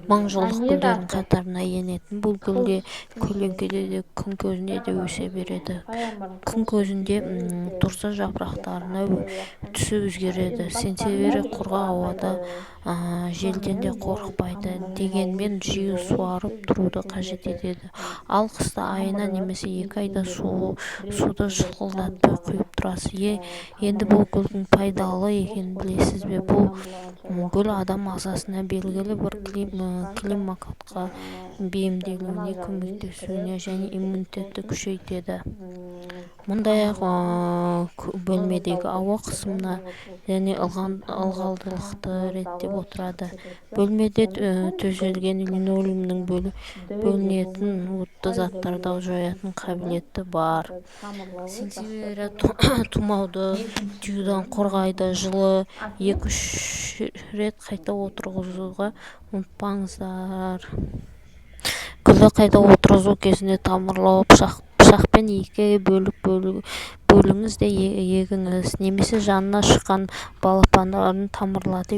мыңжылдық гүлдердің Нағашы. қатарына енетін бұл гүл де көлеңкеде де күн көзінде де өсе береді. Күн көзінде тұрса жапырақтарына түсі өзгереді. Сентябрь құрғақ ауада желден де қорықпайды, дегенмен жиі суарып тұруды қажет етеді. Ал қыста айына немесе 2 айда суды шылқылдатпай құйып тұрасыз. Енді бұл гүлдің пайдалы екенін білесіз бе? Бұл гүл адам ағзасына белгілі бір климатқа бейімделуіне көмектесуіне және иммунитетті күшейтеді. Мұндай-ақ бөлмедегі ауа қысымына және ылғалдылықты реттеп отырады. Бөлмеде төселген линолеумның бөлінетін уытты заттарды жоятын қабілеті бар. Сентябрь тұмауды тиюден қорғайды. Жылы 2-3 рет қайта отырғызуға ұмытпаңыздар. Гүлді қайта отырғызу кезінде тамырлау пышақпен 2 бөліңіз де егіңіз, немесе жанына шыққан балапандарын тамырлатып